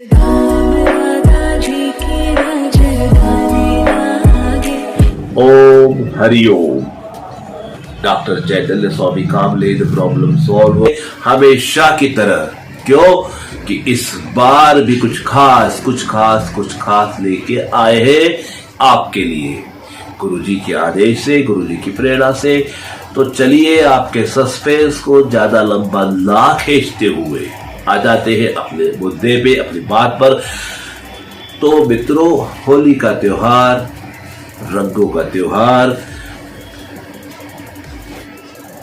Om Hariom. Doctor Chaitanya Swami Kamle the problem solve हो हमेशा की तरह। क्यों कि इस बार भी कुछ खास लेके आए हैं आपके लिए, गुरुजी के आदेश से, गुरुजी की प्रेरणा से। तो चलिए आपके सस्पेंस को ज्यादा लंबा ना खींचते हुए आ जाते हैं अपने मुद्दे पे, अपनी बात पर। तो मित्रों, होली का त्योहार, रंगों का त्योहार,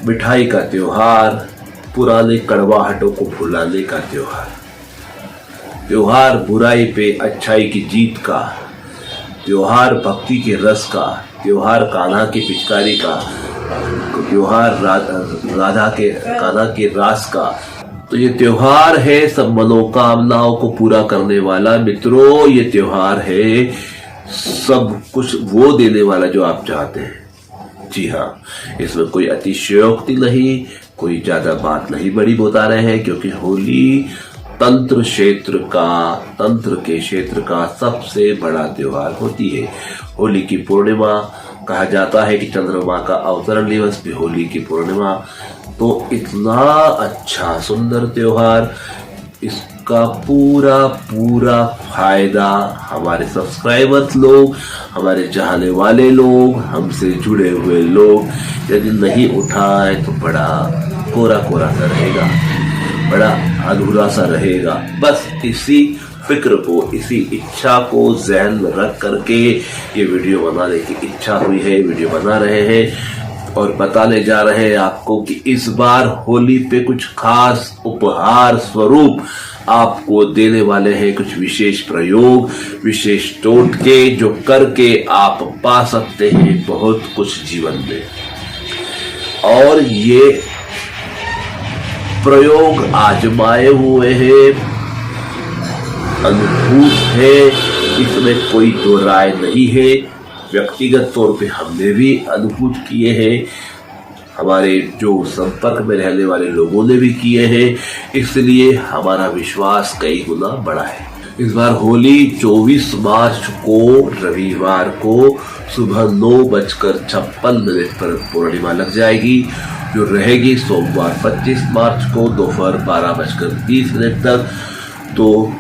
मिठाई का त्योहार, पुराने कड़वाहटों को भुलाने का त्योहार, त्योहार बुराई पे अच्छाई की जीत का, त्योहार भक्ति के रस का, त्योहार कान्हा की पिचकारी का, त्योहार राधा के कान्हा के रास का। तो ये त्योहार है सब मनोकामनाओं को पूरा करने वाला। मित्रों, ये त्योहार है सब कुछ वो देने वाला जो आप चाहते हैं। जी हाँ, इसमें कोई अतिशयोक्ति नहीं, कोई ज्यादा बात नहीं बड़ी बता रहे हैं, क्योंकि होली तंत्र के क्षेत्र का सबसे बड़ा त्योहार होती है। होली की पूर्णिमा कहा जाता है कि चंद्रमा का अवतरण दिवस भी होली की पूर्णिमा। तो इतना अच्छा सुंदर त्योहार, इसका पूरा फायदा हमारे सब्सक्राइबर्स लोग, हमारे चाहने वाले लोग, हमसे जुड़े हुए लोग यदि नहीं उठाए तो बड़ा कोरा सा रहेगा, बड़ा अधूरा सा रहेगा। बस इसी फिक्र को, इसी इच्छा को ज़हन में रख करके ये वीडियो बनाने की इच्छा हुई है, वीडियो बना रहे हैं और बताने जा रहे हैं आपको कि इस बार होली पे कुछ खास उपहार स्वरूप आपको देने वाले हैं, कुछ विशेष प्रयोग, विशेष टोटके जो करके आप पा सकते हैं बहुत कुछ जीवन में। और ये प्रयोग आजमाए हुए हैं, अनुभूत है, इसमें कोई दो राय नहीं है। व्यक्तिगत तौर पे हमने भी अनुभूत किए हैं, हमारे जो संपर्क में रहने वाले लोगों ने भी किए हैं, इसलिए हमारा विश्वास कई गुना बढ़ा है। इस बार होली 24 मार्च को रविवार को सुबह 9:56 पर पूर्णिमा लग जाएगी, जो रहेगी सोमवार 25 मार्च को दोपहर 12:30 तक। तो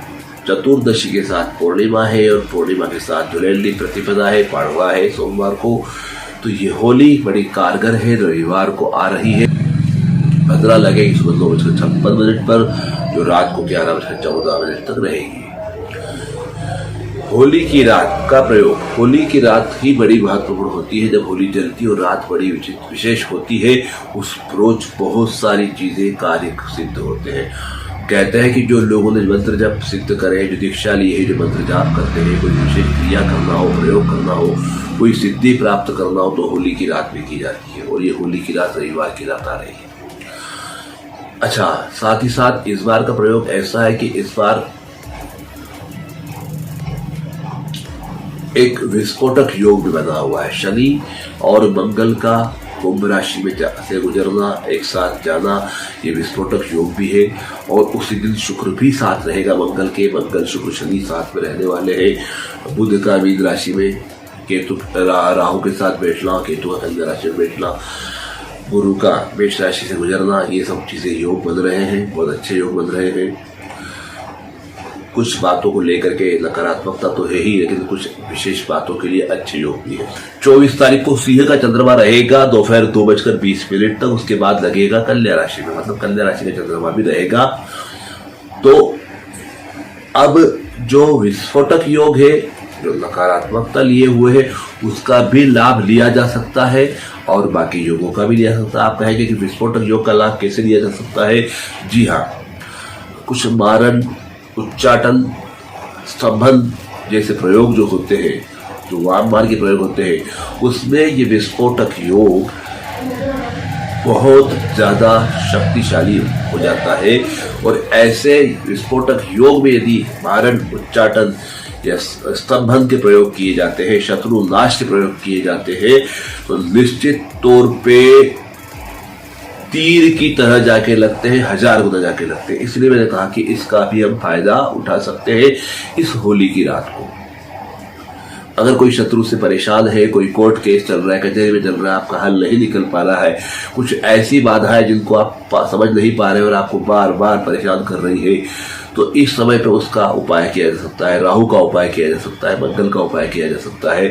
चतुर्दशी के साथ पूर्णिमा है और पूर्णिमा के साथ जुलेली प्रतिपदा है, पाड़वा है सोमवार को। तो ये होली बड़ी कारगर है, रविवार को आ रही है। भद्रा लगेगी सुबह 9:56 पर, जो रात को 11:14 तक रहेगी। होली की रात का प्रयोग, होली की रात ही बड़ी महत्वपूर्ण होती है। जब होली जलती और रात बड़ी विशेष होती है, उस रोज बहुत सारी चीजें कार्य सिद्ध होते हैं। कहते हैं कि जो लोगों ने मंत्र जप सिद्ध करे, जो दीक्षा ली है, जो मंत्र जाप करते हैं, कोई विशेष क्रिया करना हो, प्रयोग करना हो, कोई सिद्धि प्राप्त करना हो, तो होली की रात में की जाती है। और ये होली की रात रविवार की रात आ रही है। अच्छा, साथ ही साथ इस बार का प्रयोग ऐसा है कि इस बार एक विस्फोटक योग भी बना हुआ है। शनि और मंगल का कुंभ राशि में से गुजरना, एक साथ जाना, ये विस्फोटक योग भी है। और उसी दिन शुक्र भी साथ रहेगा, मंगल शुक्र शनि साथ में रहने वाले हैं। बुध का मीन राशि में, केतु राहु के साथ बैठना, केतु का कन्या राशि में बैठना, गुरु का मेष राशि से गुजरना, ये सब चीजें योग बन रहे हैं, बहुत अच्छे योग बन रहे हैं। कुछ बातों को लेकर के नकारात्मकता तो है ही, लेकिन कुछ विशेष बातों के लिए अच्छे योग भी है। 24 तारीख को सिंह का चंद्रमा रहेगा दोपहर 2:20 तक, उसके बाद लगेगा कन्या राशि में, मतलब कन्या राशि का चंद्रमा भी रहेगा। तो अब जो विस्फोटक योग है, जो नकारात्मकता लिए हुए है, उसका भी लाभ लिया जा सकता है और बाकी योगों का भी लिया जा सकता है। आप कहेंगे कि विस्फोटक योग का लाभ कैसे लिया जा सकता है? जी हाँ, कुछ मारण, उच्चाटन, स्तंभन जैसे प्रयोग जो होते हैं, जो वाम मार्ग के प्रयोग होते हैं, उसमें ये विस्फोटक योग बहुत ज्यादा शक्तिशाली हो जाता है। और ऐसे विस्फोटक योग में यदि मारण, उच्चाटन या स्तंभन के प्रयोग किए जाते हैं, शत्रु नाश के प्रयोग किए जाते हैं, तो निश्चित तौर पे तीर की तरह जाके लगते हैं, 1000 गुना जाके लगते हैं। इसलिए मैंने कहा कि इसका भी हम फायदा उठा सकते हैं इस होली की रात को। अगर कोई शत्रु से परेशान है, कोई कोर्ट केस चल रहा है, कचहरी में चल रहा है, आपका हल नहीं निकल पा रहा है, कुछ ऐसी बाधाएं जिनको आप समझ नहीं पा रहे और आपको बार बार परेशान कर रही है, तो इस समय पे उसका उपाय किया जा सकता है। राहु का उपाय किया जा सकता है, मंगल का उपाय किया जा सकता है,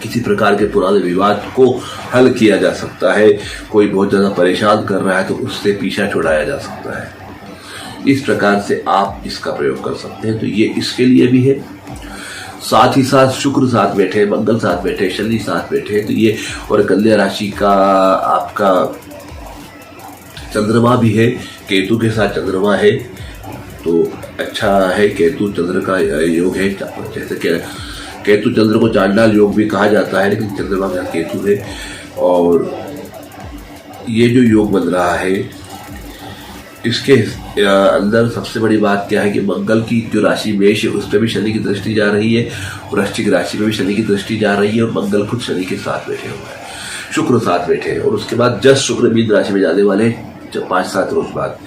किसी प्रकार के पुराने विवाद को हल किया जा सकता है, कोई बहुत ज़्यादा परेशान कर रहा है तो उससे पीछा छुड़ाया जा सकता है। इस प्रकार से आप इसका प्रयोग कर सकते हैं। तो ये इसके लिए भी है। साथ ही साथ शुक्र साथ बैठे, मंगल साथ बैठे, शनि साथ बैठे, तो ये और कन्या राशि का आपका चंद्रमा भी है, केतु के साथ चंद्रमा है, तो अच्छा है। केतु चंद्र का योग है, जैसे कि केतु चंद्र को चांडाल योग भी कहा जाता है, लेकिन चंद्रमा का केतु है। और ये जो योग बन रहा है इसके अंदर सबसे बड़ी बात क्या है कि मंगल की जो राशि मेष है उस पर भी शनि की दृष्टि जा रही है, वृश्चिक राशि में भी शनि की दृष्टि जा रही है, और मंगल खुद शनि के साथ बैठे हुए हैं, शुक्र साथ बैठे हैं, और उसके बाद जस्ट शुक्र मीन राशि में जाने वाले 5-7 रोज बाद।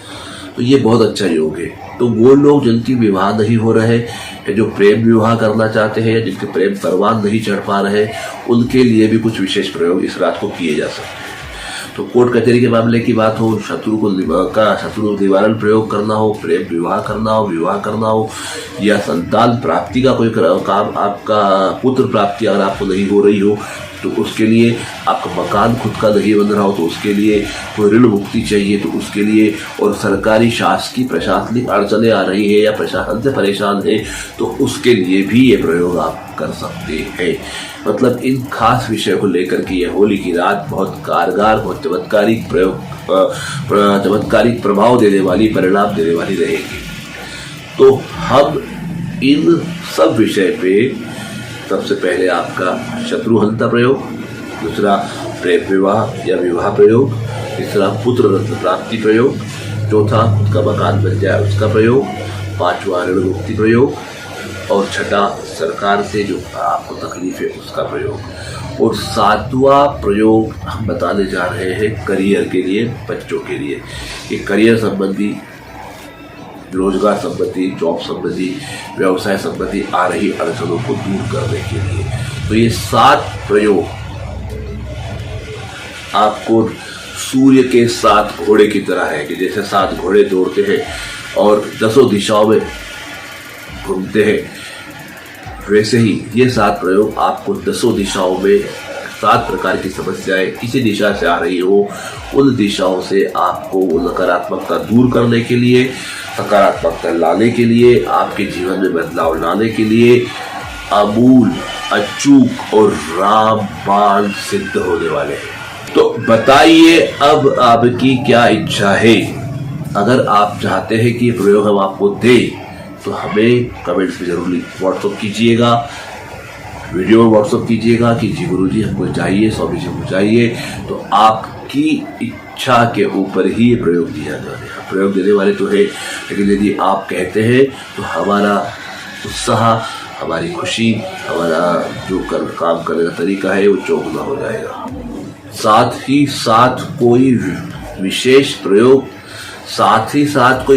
तो ये बहुत अच्छा योग है। तो वो लोग जिनकी विवाह नहीं हो रहे हैं, जो प्रेम विवाह करना चाहते हैं, या जिनके प्रेम परवान नहीं चढ़ पा रहे, उनके लिए भी कुछ विशेष प्रयोग इस रात को किए जा सकते हैं। तो कोर्ट कचहरी के मामले की बात हो, शत्रु निवारण प्रयोग करना हो, प्रेम विवाह करना हो, या संतान प्राप्ति का कोई काम, आपका पुत्र प्राप्ति अगर आपको नहीं हो रही हो तो उसके लिए, आपका मकान खुद का नहीं बन रहा हो तो उसके लिए, कोई ऋण मुक्ति चाहिए तो उसके लिए, और सरकारी शासकीय प्रशासनिक अड़चने आ रही है या प्रशासन से परेशान है तो उसके लिए भी ये प्रयोग आप कर सकते हैं। मतलब इन खास विषय को लेकर के ये होली की रात बहुत कारगर, बहुत चमत्कारिक चमत्कारिक प्रभाव देने वाली, परिणाम देने वाली रहेगी। तो हम इन सब विषय पे सबसे पहले आपका शत्रुहंता प्रयोग, दूसरा प्रेम विवाह या विवाह प्रयोग, तीसरा पुत्र रत्न प्राप्ति प्रयोग, चौथा खुद का मकान बन जाए उसका प्रयोग, पांचवा ऋण मुक्ति प्रयोग, और छठा सरकार से जो आपको तकलीफ है उसका प्रयोग, और सातवां प्रयोग हम बताने जा रहे हैं करियर के लिए, बच्चों के लिए। ये करियर संबंधी, रोजगार संबंधी, जॉब संबंधी, व्यवसाय संबंधी आ रही अड़चनों को दूर करने के लिए। तो ये 7 प्रयोग आपको सूर्य के 7 घोड़े की तरह है, कि जैसे 7 घोड़े दौड़ते हैं और 10 दिशाओं में घूमते हैं, वैसे ही ये 7 प्रयोग आपको 10 दिशाओं में 7 प्रकार की समस्याएं किसी दिशा से आ रही हो, उन दिशाओं से आपको नकारात्मकता दूर करने के लिए, सकारात्मकता लाने के लिए, आपके जीवन में बदलाव लाने के लिए अमूल, अचूक और रामबाण सिद्ध होने वाले हैं। तो बताइए अब आपकी क्या इच्छा है। अगर आप चाहते हैं कि ये प्रयोग हम आपको दें तो हमें कमेंट्स में जरूर व्हाट्सअप कीजिएगा, वीडियो में व्हाट्सअप कीजिएगा कि जी गुरुजी हमको चाहिए, स्वामी जी हमको चाहिए। तो आपकी इच्छा के ऊपर ही ये प्रयोग दिया जाने, प्रयोग देने वाले तो है, लेकिन यदि आप कहते हैं तो हमारा उत्साह, हमारी खुशी, हमारा जो काम करने का तरीका है वो चौगुना हो जाएगा। साथ ही साथ कोई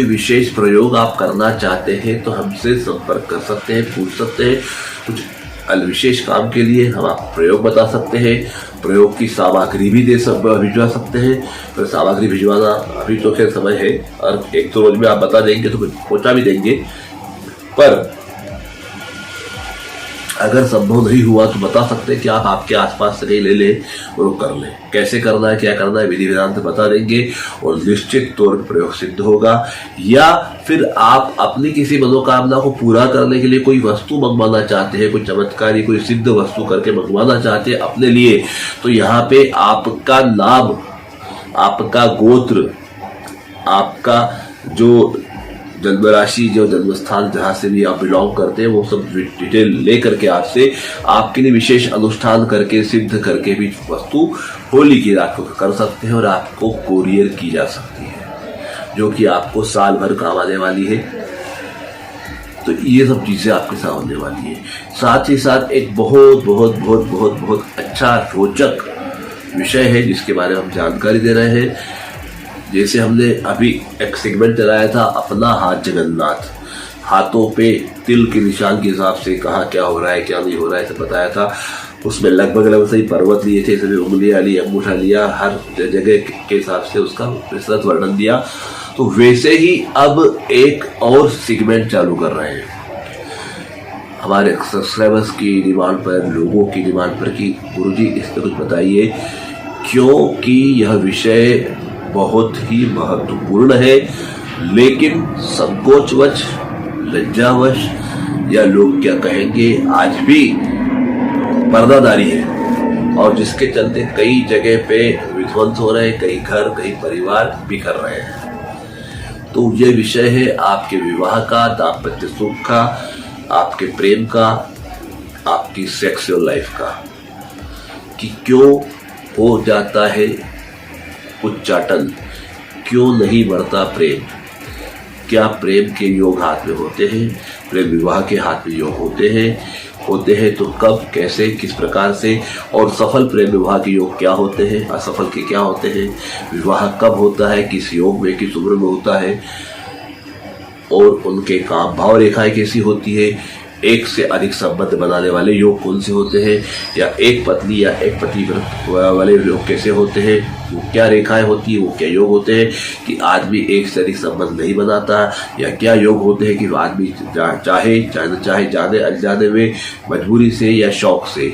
विशेष प्रयोग आप करना चाहते हैं तो हमसे संपर्क कर सकते हैं, पूछ सकते हैं। कुछ विशेष काम के लिए हम आप प्रयोग बता सकते हैं, प्रयोग की सामग्री भी भिजवा सकते हैं। फिर सामग्री भिजवाना अभी तो खैर समय है, और 1-2 रोज में आप बता देंगे तो पहुंचा भी देंगे, पर अगर संभव नहीं हुआ तो बता सकते हैं कि आप आपके आसपास से ले लें और कर लें। कैसे करना है, क्या करना है, विधि विधान से बता देंगे और निश्चित तौर पर प्रयोग सिद्ध होगा। या फिर आप अपनी किसी मनोकामना को पूरा करने के लिए कोई वस्तु मंगवाना चाहते हैं, कोई चमत्कारी, कोई सिद्ध वस्तु करके मंगवाना चाहते हैं अपने लिए, तो यहाँ पे आपका नाम, आपका गोत्र, आपका जो जन्म राशि, जो जन्म स्थान जहाँ से भी आप बिलोंग करते हैं, वो सब डिटेल लेकर के आपसे आपके लिए विशेष अनुष्ठान करके, सिद्ध करके भी वस्तु होली की रात को कर सकते हैं और आपको कोरियर की जा सकती है, जो कि आपको साल भर काम आने वाली है। तो ये सब चीजें आपके साथ होने वाली है। साथ ही साथ एक बहुत बहुत बहुत बहुत बहुत अच्छा रोचक विषय है जिसके बारे में हम जानकारी दे रहे हैं। जैसे हमने अभी एक सेगमेंट चलाया था अपना हाथ जगन्नाथ, हाथों पे तिल के निशान के हिसाब से कहाँ क्या हो रहा है क्या नहीं हो रहा है सब बताया था। उसमें लगभग सही पर्वत लिए थे, सभी उंगलियां ली, अंगूठा लिया, हर जगह के हिसाब से उसका विस्तृत वर्णन दिया। तो वैसे ही अब एक और सेगमेंट चालू कर रहे हैं हमारे सब्सक्राइबर्स की डिमांड पर, लोगों की डिमांड पर कि गुरुजी इस पर कुछ बताइए, क्योंकि यह विषय बहुत ही महत्वपूर्ण है, लेकिन संकोचवश, लज्जावश या लोग क्या कहेंगे आज भी पर्दादारी है, और जिसके चलते कई जगह पे विध्वंस हो रहे हैं, कई घर कई परिवार बिखर रहे हैं। तो ये विषय है आपके विवाह का, दाम्पत्य सुख का, आपके प्रेम का, आपकी सेक्सुअल लाइफ का, कि क्यों हो जाता है उच्चाटन, क्यों नहीं बढ़ता प्रेम, क्या प्रेम के योग हाथ में होते हैं, प्रेम विवाह के हाथ में योग होते हैं तो कब, कैसे, किस प्रकार से, और सफल प्रेम विवाह के योग क्या होते हैं, असफल के क्या होते हैं, विवाह कब होता है, किस योग में, किस उम्र में होता है, और उनके काम भाव रेखाएं कैसी होती है, एक से अधिक संबंध बनाने वाले योग कौन से होते हैं, या एक पत्नी या एक पति वाले योग कैसे होते हैं, वो क्या रेखाएं होती है, वो क्या योग होते हैं कि आदमी एक से अधिक संबंध नहीं बनाता, या क्या योग होते हैं कि आदमी चाहे जाने अनजाने में, मजबूरी से या शौक से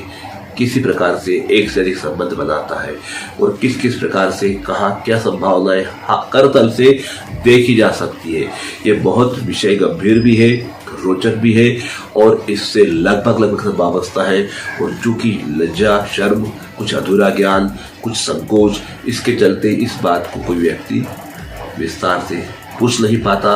किसी प्रकार से एक से अधिक संबंध बनाता है, और किस किस प्रकार से कहाँ क्या संभावनाएं करतल से देखी जा सकती है। ये बहुत विषय गंभीर भी है, रोचक भी है, और इससे लगभग सब वाबस्ता है। और चूंकि लज्जा, शर्म, कुछ अधूरा ज्ञान, कुछ संकोच, इसके चलते इस बात को कोई व्यक्ति विस्तार से पूछ नहीं पाता,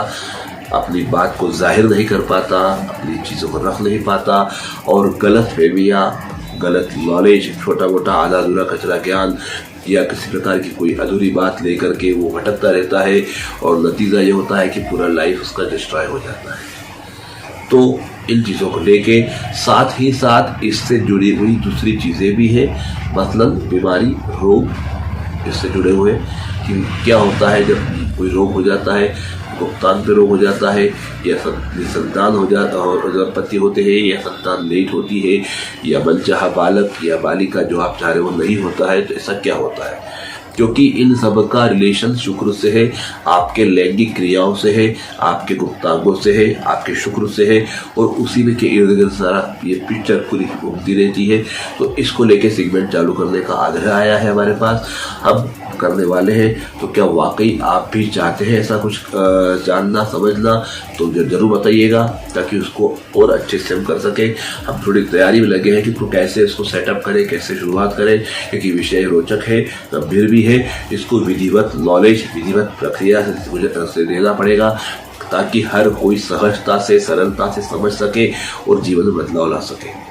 अपनी बात को जाहिर नहीं कर पाता, अपनी चीज़ों को रख नहीं पाता, और गलत फहमियाँ, गलत नॉलेज, छोटा मोटा आधा अधूरा कचरा ज्ञान या किसी प्रकार की कोई अधूरी बात लेकर के वो भटकता रहता है, और नतीजा ये होता है कि पूरा लाइफ उसका डिस्ट्रॉय हो जाता है। तो इन चीज़ों को लेके साथ ही साथ इससे जुड़ी हुई दूसरी चीज़ें भी है, मतलब बीमारी, रोग इससे जुड़े हुए, कि क्या होता है जब कोई रोग हो जाता है, भुगतान पे रोग हो जाता है, या संतान हो जाता और दंपति होते हैं, या संतान लेट होती है, या मनचाहा बालक या बालिका जो आप चाह रहे हो नहीं होता है, तो ऐसा क्या होता है, क्योंकि इन सब का रिलेशन शुक्र से है, आपके लैंगिक क्रियाओं से है, आपके गुप्तांगों से है, आपके शुक्र से है, और उसी में के इर्द गिर्द सारा ये पिक्चर पूरी घूमती रहती है। तो इसको लेके सेगमेंट चालू करने का आग्रह आया है हमारे पास, हम करने वाले हैं। तो क्या वाकई आप भी चाहते हैं ऐसा कुछ जानना, समझना, तो जरूर बताइएगा, ताकि उसको और अच्छे से हम कर सकें। हम थोड़ी तैयारी में लगे हैं कि तो कैसे इसको सेटअप करें, कैसे शुरुआत करें, क्योंकि विषय रोचक है, गंभीर भी है, इसको विधिवत नॉलेज, विधिवत प्रक्रिया से देना पड़ेगा, ताकि हर कोई सहजता से, सरलता से समझ सके और जीवन में बदलाव ला सके।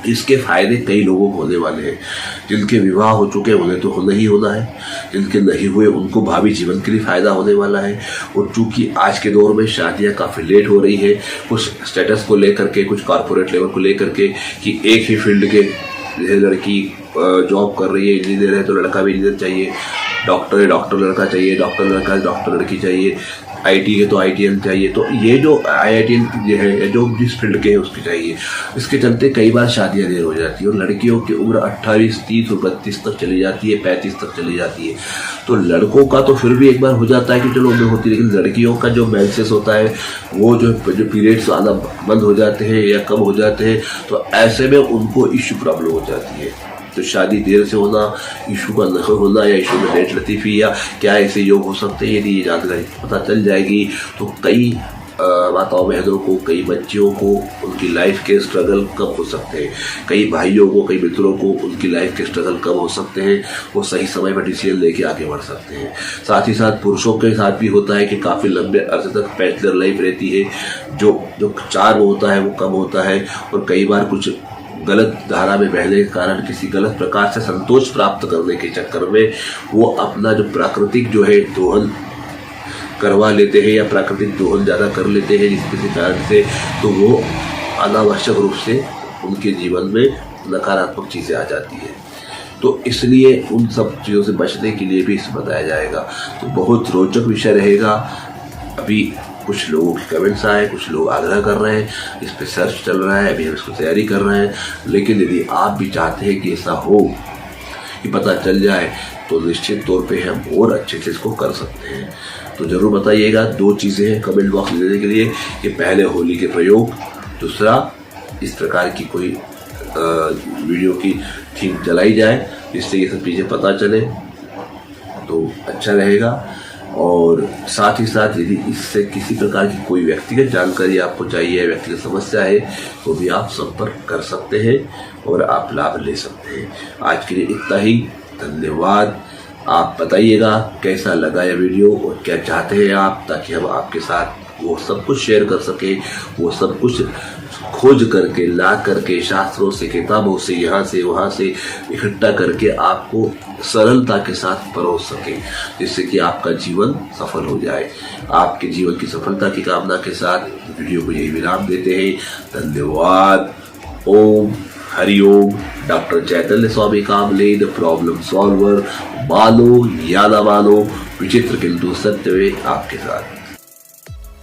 इसके फायदे कई लोगों को होने वाले हैं। जिनके विवाह हो चुके हैं उन्हें तो होना ही होना है, जिनके नहीं हुए उनको भावी जीवन के लिए फायदा होने वाला है। और चूंकि आज के दौर में शादियां काफ़ी लेट हो रही है, कुछ स्टेटस को लेकर के, कुछ कॉर्पोरेट लेवल को लेकर के, कि एक ही फील्ड के लड़की जॉब कर रही है, इंजीनियर है तो लड़का भी इंजीनियर चाहिए, डॉक्टर है डॉक्टर लड़का चाहिए, डॉक्टर लड़का है डॉक्टर लड़की चाहिए, आईटी है तो आईटीएन चाहिए। तो ये जो आईआईटीएन ये है, जो जिस फील्ड के है उसके चाहिए। इसके चलते कई बार शादियां देर हो जाती है, और लड़कियों की उम्र 28, 30 और 32 तक चली जाती है, 35 तक चली जाती है। तो लड़कों का तो फिर भी एक बार हो जाता है कि चलो उम्र होती है, लेकिन लड़कियों का जो मेंसेस होता है, वो जो पीरियड्स आना बंद हो जाते हैं या कम हो जाते हैं, तो ऐसे में उनको इश्यू प्रॉब्लम हो जाती है। तो शादी देर से होना, इशू का न होना, या इशू में लेट लतीफ़ी, या क्या ऐसे योग हो सकते हैं, यदि ये जानकारी पता चल जाएगी तो कई माताओं बहनों को, कई बच्चियों को उनकी लाइफ के स्ट्रगल कब हो सकते हैं, कई भाइयों को, कई मित्रों को उनकी लाइफ के स्ट्रगल कब हो सकते हैं, वो सही समय पर डिसीजन लेके आगे बढ़ सकते हैं। साथ ही साथ पुरुषों के साथ भी होता है कि काफ़ी लंबे अरसे तक बैचलर लाइफ रहती है, जो चार्म होता है वो कम होता है, और कई बार कुछ गलत धारा में बहने के कारण, किसी गलत प्रकार से संतोष प्राप्त करने के चक्कर में वो अपना जो प्राकृतिक जो है दोहन करवा लेते हैं, या प्राकृतिक दोहन ज़्यादा कर लेते हैं जिसके कारण से, तो वो अनावश्यक रूप से उनके जीवन में नकारात्मक चीज़ें आ जाती है। तो इसलिए उन सब चीज़ों से बचने के लिए भी इसे बताया जाएगा। तो बहुत रोचक विषय रहेगा। अभी कुछ लोगों के कमेंट्स आए, कुछ लोग आग्रह कर रहे हैं, इस पे सर्च चल रहा है, अभी हम इसको तैयारी कर रहे हैं। लेकिन यदि आप भी चाहते हैं कि ऐसा हो कि पता चल जाए, तो निश्चित तौर पे हम और अच्छे से इसको कर सकते हैं। तो ज़रूर बताइएगा। 2 चीज़ें हैं कमेंट बॉक्स में देने के लिए कि पहले होली के प्रयोग, दूसरा इस प्रकार की कोई वीडियो की थीम चलाई जाए जिससे ये सब चीज़ें पता चले, तो अच्छा रहेगा। और साथ ही साथ यदि इससे किसी प्रकार की कोई व्यक्तिगत जानकारी आपको चाहिए, व्यक्तिगत समस्या है, तो भी आप संपर्क कर सकते हैं और आप लाभ ले सकते हैं। आज के लिए इतना ही, धन्यवाद। आप बताइएगा कैसा लगा यह वीडियो और क्या चाहते हैं आप, ताकि हम आपके साथ वो सब कुछ शेयर कर सके, वो सब कुछ खोज करके ला करके शास्त्रों से, किताबों से, यहाँ से वहाँ से इकट्ठा करके आपको सरलता के साथ परोस सके, जिससे कि आपका जीवन सफल हो जाए। आपके जीवन की सफलता की कामना के साथ वीडियो को यही विराम देते हैं। धन्यवाद। Om Hari Om. Doctor Chaitanya Swami Kamle, the problem solver. मानो या ना मानो, विचित्र किंतु सत्य में आपके साथ।